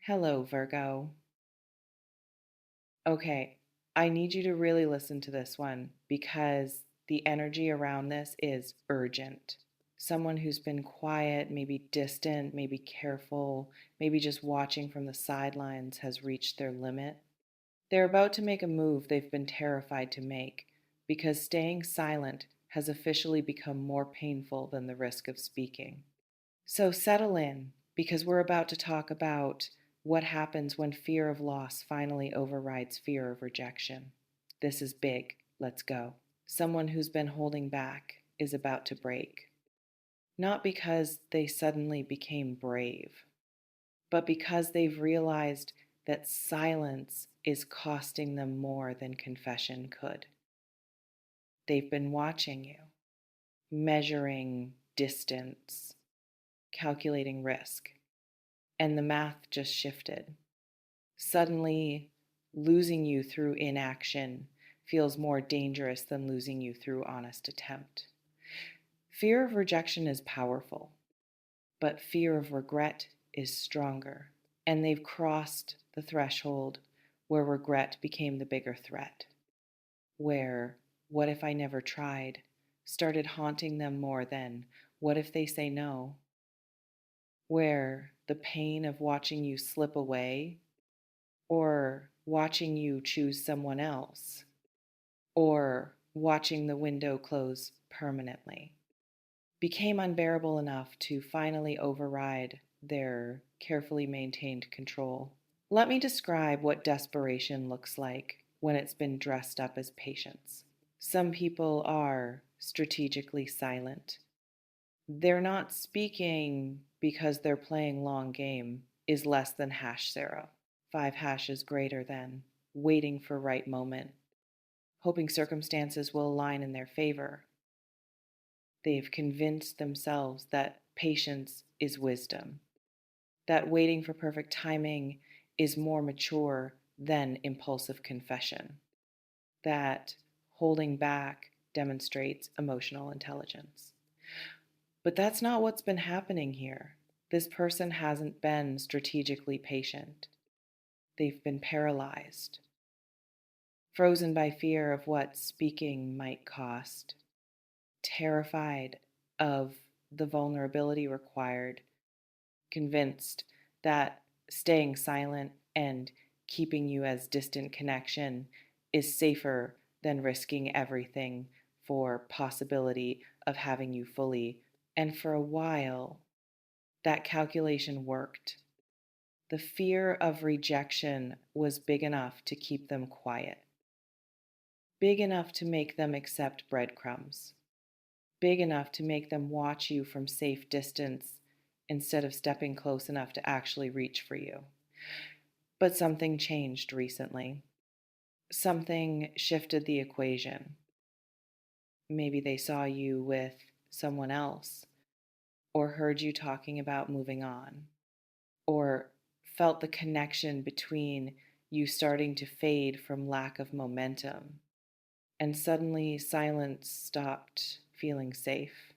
Hello, Virgo. Okay, I need you to really listen to this one because the energy around this is urgent. Someone who's been quiet, maybe distant, maybe careful, maybe just watching from the sidelines has reached their limit. They're about to make a move they've been terrified to make because staying silent has officially become more painful than the risk of speaking. So settle in because we're about to talk about what happens when fear of loss finally overrides fear of rejection. This is big. Let's go. Someone who's been holding back is about to break. Not because they suddenly became brave, but because they've realized that silence is costing them more than confession could. They've been watching you, measuring distance, calculating risk, and the math just shifted. Suddenly, losing you through inaction feels more dangerous than losing you through honest attempt. Fear of rejection is powerful, but fear of regret is stronger. And they've crossed the threshold where regret became the bigger threat, where what if I never tried started haunting them more than what if they say no, where the pain of watching you slip away or watching you choose someone else, or watching the window close permanently, became unbearable enough to finally override their carefully maintained control. Let me describe what desperation looks like when it's been dressed up as patience. Some people are strategically silent. They're not speaking because they're playing long game is less than hash zero. 5 hashes greater than, waiting for right moment, hoping circumstances will align in their favor. They've convinced themselves that patience is wisdom, that waiting for perfect timing is more mature than impulsive confession, that holding back demonstrates emotional intelligence. But that's not what's been happening here. This person hasn't been strategically patient. They've been paralyzed, frozen by fear of what speaking might cost, terrified of the vulnerability required, convinced that staying silent and keeping you as distant connection is safer than risking everything for possibility of having you fully. And for a while, that calculation worked. The fear of rejection was big enough to keep them quiet, big enough to make them accept breadcrumbs, big enough to make them watch you from safe distance instead of stepping close enough to actually reach for you. But something changed recently. Something shifted the equation. Maybe they saw you with someone else, or heard you talking about moving on, or felt the connection between you starting to fade from lack of momentum. And suddenly, silence stopped feeling safe.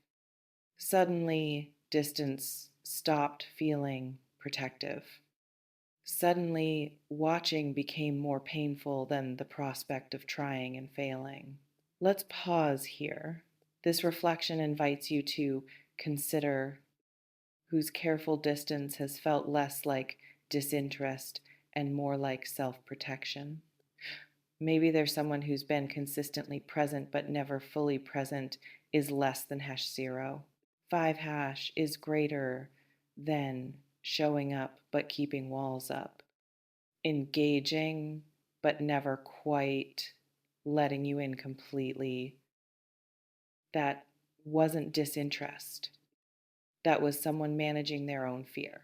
Suddenly, distance stopped feeling protective. Suddenly, watching became more painful than the prospect of trying and failing. Let's pause here. This reflection invites you to consider whose careful distance has felt less like disinterest and more like self protection. Maybe there's someone who's been consistently present but never fully present is less than hash zero. 5 hash is greater than showing up but keeping walls up, engaging but never quite letting you in completely. That wasn't disinterest. That was someone managing their own fear,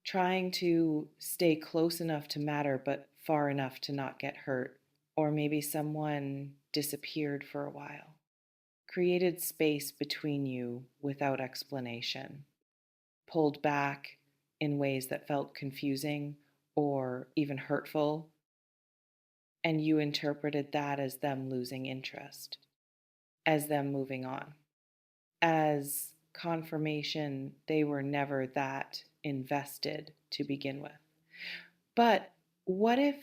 trying to stay close enough to matter but far enough to not get hurt. Or maybe someone disappeared for a while, created space between you without explanation, pulled back in ways that felt confusing or even hurtful, and you interpreted that as them losing interest, as them moving on, as confirmation they were never that invested to begin with. But what if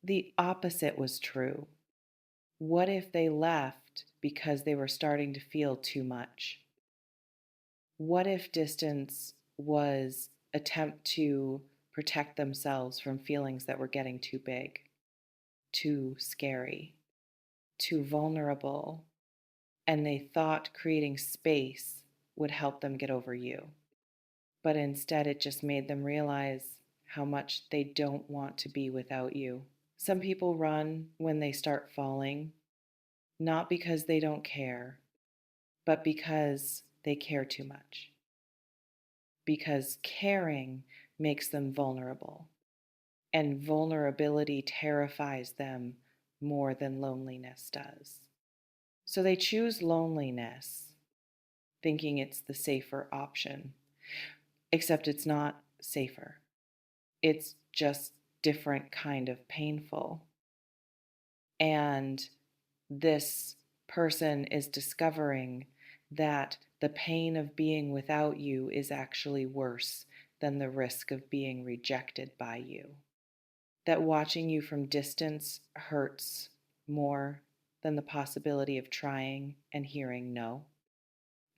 the opposite was true? What if they left because they were starting to feel too much? What if distance was attempt to protect themselves from feelings that were getting too big, too scary, too vulnerable, and they thought creating space would help them get over you? But instead, it just made them realize how much they don't want to be without you. Some people run when they start falling, not because they don't care, but because they care too much. Because caring makes them vulnerable, and vulnerability terrifies them more than loneliness does. So they choose loneliness, thinking it's the safer option, except it's not safer. It's just different kind of painful. And this person is discovering that the pain of being without you is actually worse than the risk of being rejected by you. That watching you from distance hurts more than the possibility of trying and hearing no.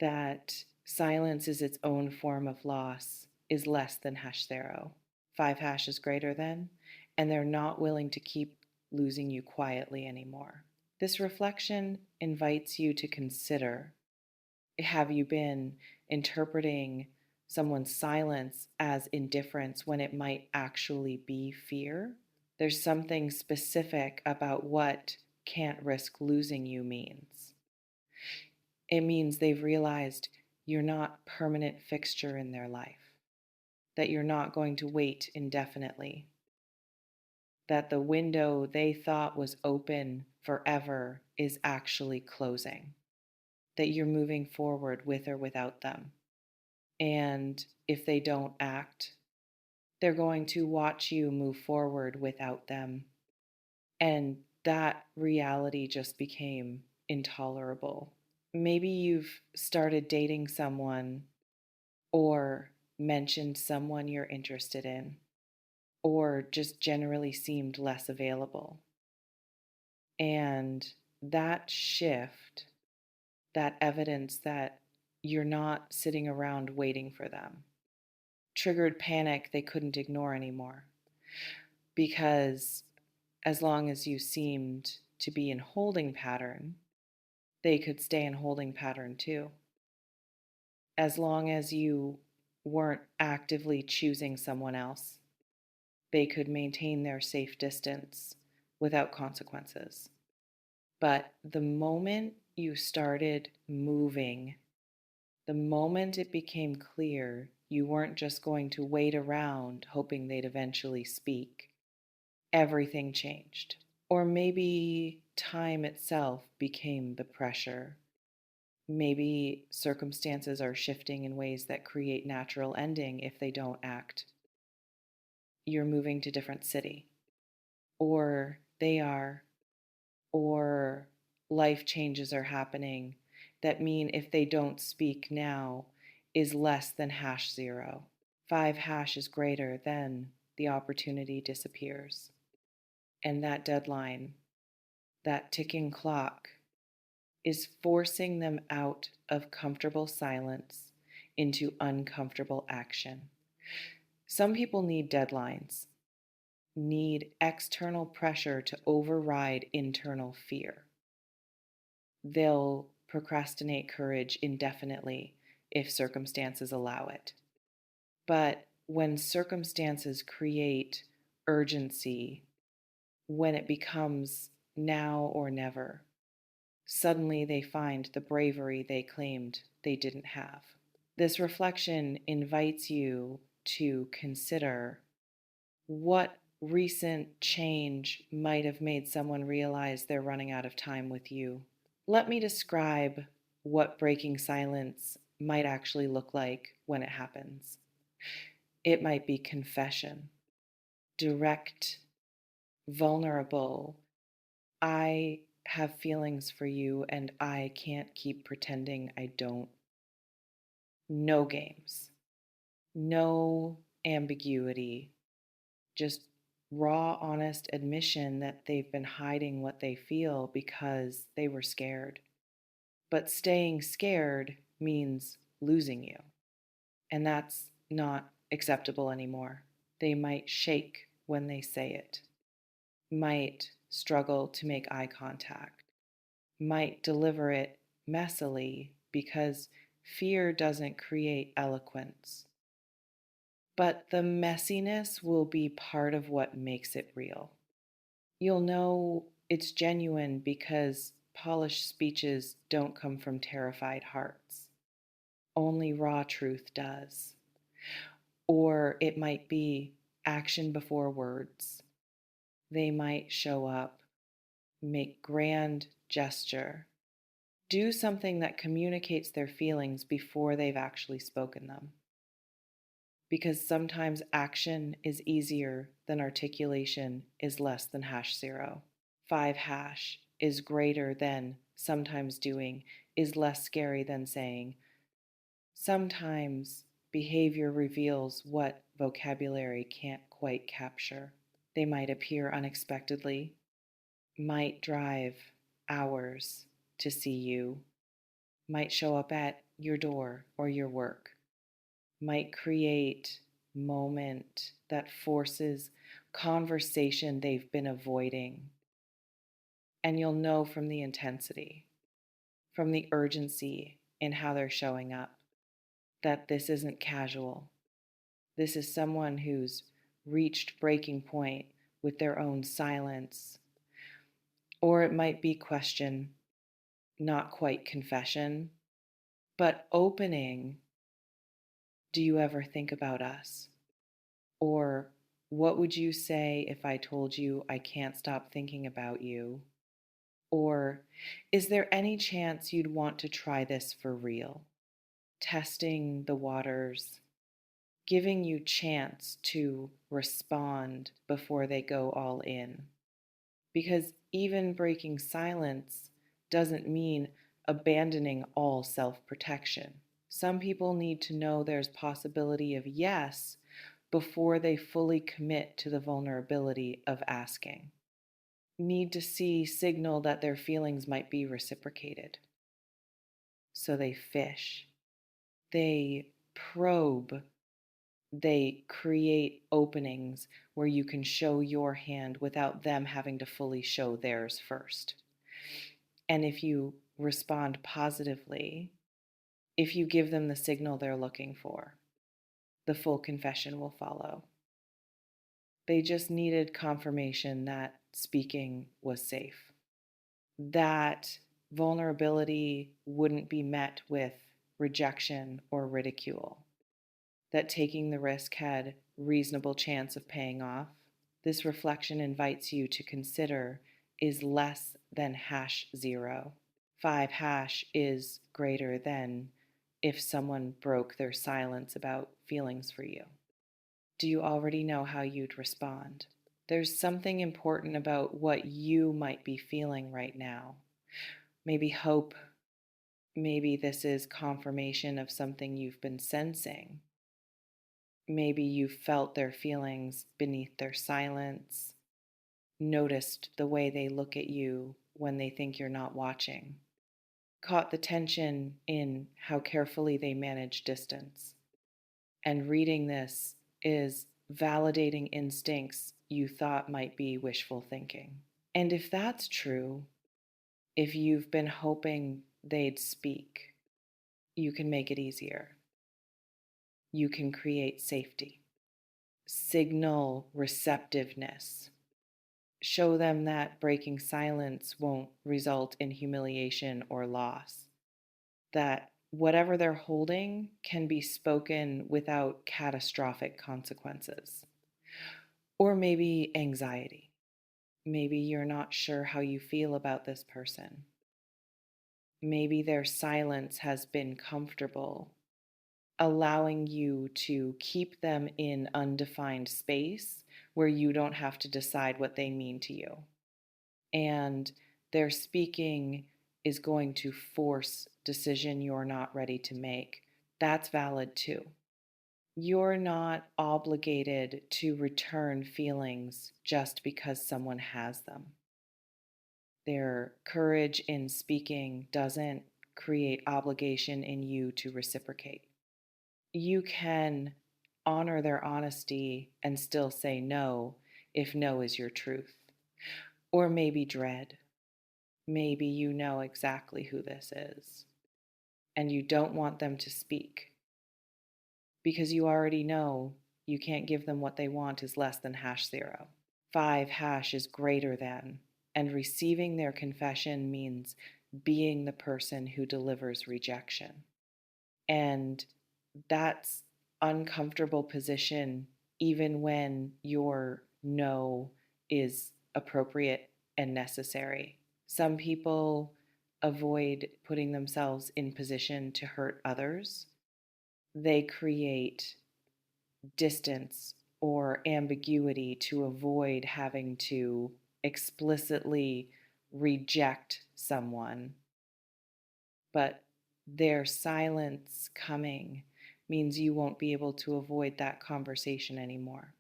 That silence is its own form of loss is less than hash zero. 5 hash is greater than, and they're not willing to keep losing you quietly anymore. This reflection invites you to consider, have you been interpreting someone's silence as indifference when it might actually be fear? There's something specific about what can't risk losing you means. It means they've realized you're not a permanent fixture in their life, that you're not going to wait indefinitely, that the window they thought was open forever is actually closing, that you're moving forward with or without them. And if they don't act, they're going to watch you move forward without them. And that reality just became intolerable. Maybe you've started dating someone or mentioned someone you're interested in, or just generally seemed less available. And that shift, that evidence that you're not sitting around waiting for them, triggered panic they couldn't ignore anymore. Because as long as you seemed to be in holding pattern, they could stay in holding pattern too. As long as you weren't actively choosing someone else, they could maintain their safe distance without consequences. But the moment you started moving, the moment it became clear you weren't just going to wait around hoping they'd eventually speak, everything changed. Or maybe time itself became the pressure. Maybe circumstances are shifting in ways that create natural ending if they don't act. You're moving to a different city, or they are, or life changes are happening that mean if they don't speak now is less than hash zero. 5 hash is greater than the opportunity disappears. And that deadline, that ticking clock, is forcing them out of comfortable silence into uncomfortable action. Some people need deadlines, need external pressure to override internal fear. They'll procrastinate courage indefinitely if circumstances allow it. But when circumstances create urgency, when it becomes now or never, suddenly they find the bravery they claimed they didn't have. This reflection invites you to consider what recent change might have made someone realize they're running out of time with you. Let me describe what breaking silence might actually look like when it happens. It might be confession, direct, vulnerable. I have feelings for you and I can't keep pretending I don't. No games, no ambiguity, Just raw, honest admission that they've been hiding what they feel because they were scared. But staying scared means losing you. And that's not acceptable anymore. They might shake when they say it, might struggle to make eye contact, might deliver it messily because fear doesn't create eloquence. But the messiness will be part of what makes it real. You'll know it's genuine because polished speeches don't come from terrified hearts. Only raw truth does. Or it might be action before words. They might show up, make grand gesture, do something that communicates their feelings before they've actually spoken them. Because sometimes action is easier than articulation is less than #0. 5# is greater than sometimes doing is less scary than saying. Sometimes behavior reveals what vocabulary can't quite capture. They might appear unexpectedly, might drive hours to see you, might show up at your door or your work, might create moment that forces conversation they've been avoiding. And you'll know from the intensity, from the urgency in how they're showing up, that this isn't casual. This is someone who's reached breaking point with their own silence. Or it might be question, not quite confession, but opening. Do you ever think about us? Or what would you say if I told you I can't stop thinking about you? Or is there any chance you'd want to try this for real? Testing the waters, giving you chance to respond before they go all in. Because even breaking silence doesn't mean abandoning all self-protection. Some people need to know there's possibility of yes before they fully commit to the vulnerability of asking. Need to see signal that their feelings might be reciprocated. So they fish, they probe, they create openings where you can show your hand without them having to fully show theirs first. And if you respond positively, if you give them the signal they're looking for, the full confession will follow. They just needed confirmation that speaking was safe, that vulnerability wouldn't be met with rejection or ridicule, that taking the risk had reasonable chance of paying off. This reflection invites you to consider is less than #0. 5# is greater than if someone broke their silence about feelings for you. Do you already know how you'd respond? There's something important about what you might be feeling right now. Maybe hope. Maybe this is confirmation of something you've been sensing. Maybe you felt their feelings beneath their silence, noticed the way they look at you when they think you're not watching, caught the tension in how carefully they manage distance. And reading this is validating instincts you thought might be wishful thinking. And if that's true, if you've been hoping they'd speak, you can make it easier. You can create safety, signal receptiveness, show them that breaking silence won't result in humiliation or loss, that whatever they're holding can be spoken without catastrophic consequences. Or maybe anxiety. Maybe you're not sure how you feel about this person. Maybe their silence has been comfortable, allowing you to keep them in undefined space where you don't have to decide what they mean to you. And their speaking is going to force decision you're not ready to make. That's valid too. You're not obligated to return feelings just because someone has them. Their courage in speaking doesn't create obligation in you to reciprocate. You can honor their honesty and still say no if no is your truth. Or maybe dread. Maybe you know exactly who this is and you don't want them to speak because you already know you can't give them what they want is less than #0. 5 is greater than, and receiving their confession means being the person who delivers rejection. And that's uncomfortable position even when your no is appropriate and necessary. Some people avoid putting themselves in position to hurt others. They create distance or ambiguity to avoid having to explicitly reject someone, but their silence coming means you won't be able to avoid that conversation anymore.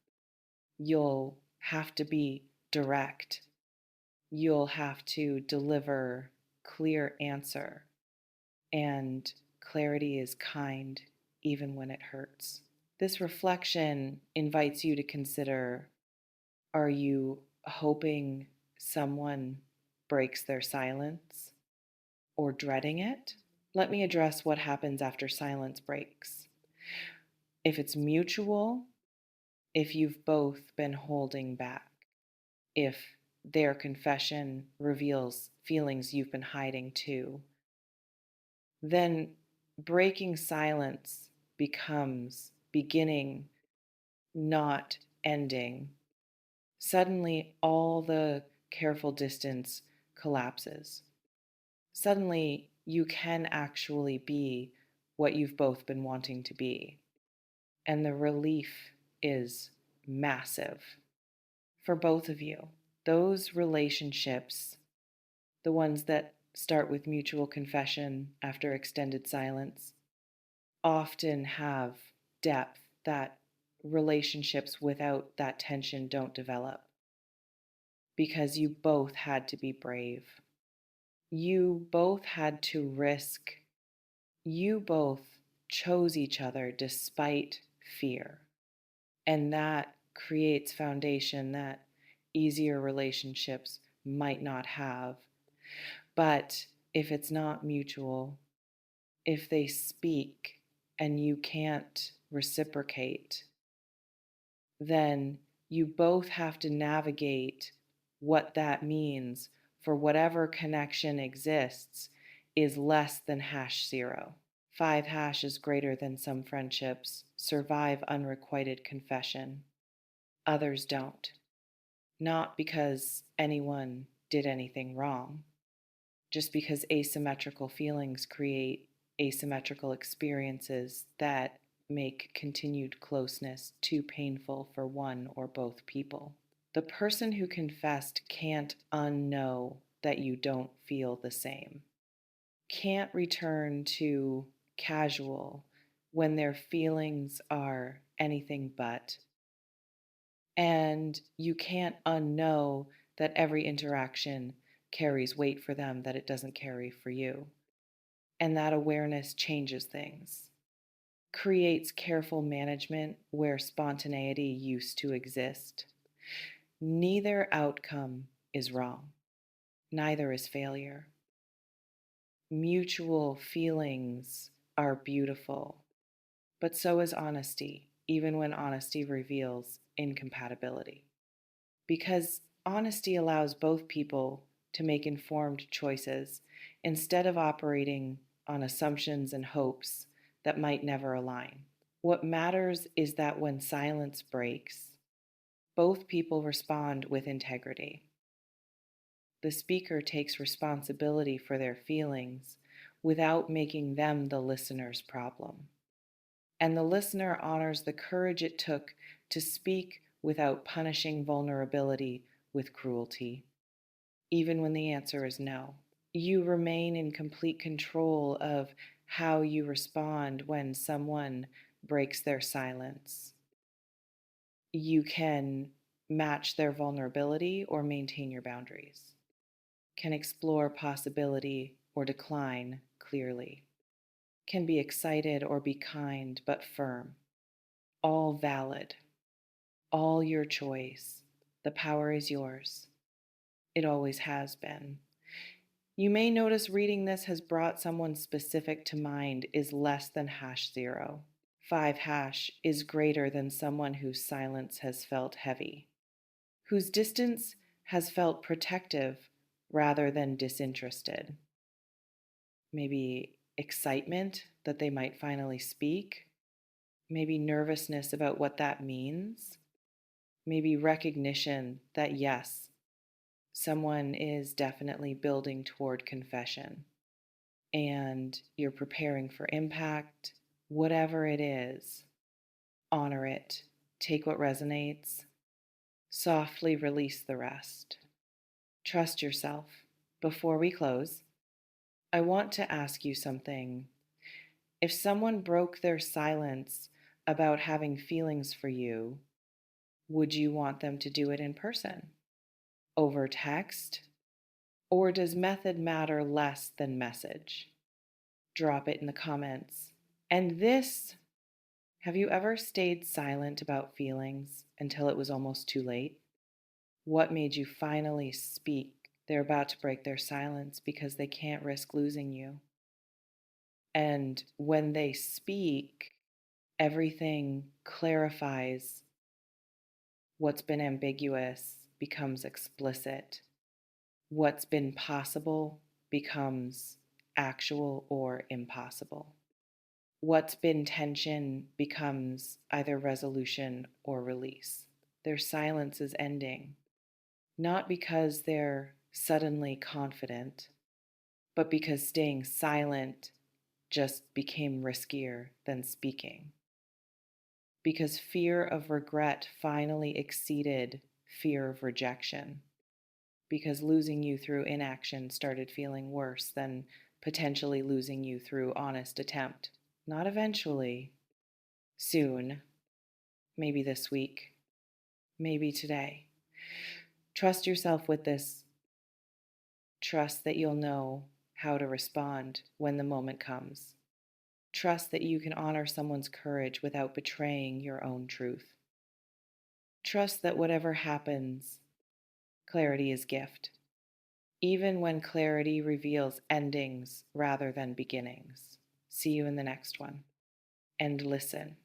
You'll have to be direct. You'll have to deliver clear answer, and clarity is kind even when it hurts. This reflection invites you to consider, are you hoping someone breaks their silence or dreading it? Let me address what happens after silence breaks. If it's mutual, if you've both been holding back, if their confession reveals feelings you've been hiding too, then breaking silence becomes beginning, not ending. Suddenly, all the careful distance collapses. Suddenly, you can actually be what you've both been wanting to be. And the relief is massive for both of you. Those relationships, the ones that start with mutual confession after extended silence, often have depth that relationships without that tension don't develop because you both had to be brave. You both had to risk. You both chose each other despite fear. And that creates foundation that easier relationships might not have. But if it's not mutual, if they speak and you can't reciprocate, then you both have to navigate what that means for whatever connection exists is less than #0. 5 is greater than some friendships survive unrequited confession. Others don't. Not because anyone did anything wrong, just because asymmetrical feelings create asymmetrical experiences that make continued closeness too painful for one or both people. The person who confessed can't unknow that you don't feel the same, can't return to casual when their feelings are anything but. And you can't unknow that every interaction carries weight for them that it doesn't carry for you. And that awareness changes things, creates careful management where spontaneity used to exist. Neither outcome is wrong, neither is failure. Mutual feelings are beautiful, but so is honesty, even when honesty reveals incompatibility. Because honesty allows both people to make informed choices instead of operating on assumptions and hopes that might never align. What matters is that when silence breaks, both people respond with integrity. The speaker takes responsibility for their feelings without making them the listener's problem. And the listener honors the courage it took to speak without punishing vulnerability with cruelty, even when the answer is no. You remain in complete control of how you respond when someone breaks their silence. You can match their vulnerability or maintain your boundaries, can explore possibility or decline clearly, can be excited or be kind but firm. All valid, all your choice. The power is yours. It always has been. You may notice reading this has brought someone specific to mind is less than #0. 5 is greater than someone whose silence has felt heavy, whose distance has felt protective rather than disinterested. Maybe excitement that they might finally speak, maybe nervousness about what that means, maybe recognition that yes, someone is definitely building toward confession and you're preparing for impact. Whatever it is, honor it, take what resonates, softly release the rest. Trust yourself. Before we close, I want to ask you something. If someone broke their silence about having feelings for you, would you want them to do it in person, over text, or does method matter less than message? Drop it in the comments. And this, have you ever stayed silent about feelings until it was almost too late? What made you finally speak? They're about to break their silence because they can't risk losing you. And when they speak, everything clarifies. What's been ambiguous becomes explicit. What's been possible becomes actual or impossible. What's been tension becomes either resolution or release. Their silence is ending, not because they're suddenly confident, but because staying silent just became riskier than speaking. Because fear of regret finally exceeded fear of rejection. Because losing you through inaction started feeling worse than potentially losing you through honest attempt. Not eventually, soon, maybe this week, maybe today. Trust yourself with this. Trust that you'll know how to respond when the moment comes. Trust that you can honor someone's courage without betraying your own truth. Trust that whatever happens, clarity is gift, even when clarity reveals endings rather than beginnings. See you in the next one. And listen.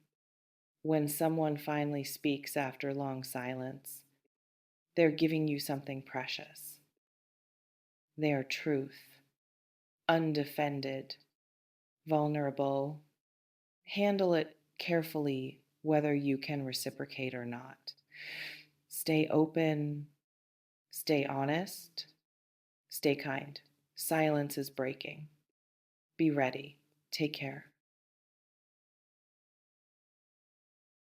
When someone finally speaks after long silence, they're giving you something precious. Their truth, undefended, vulnerable. Handle it carefully, whether you can reciprocate or not. Stay open, stay honest, stay kind. Silence is breaking. Be ready. Take care.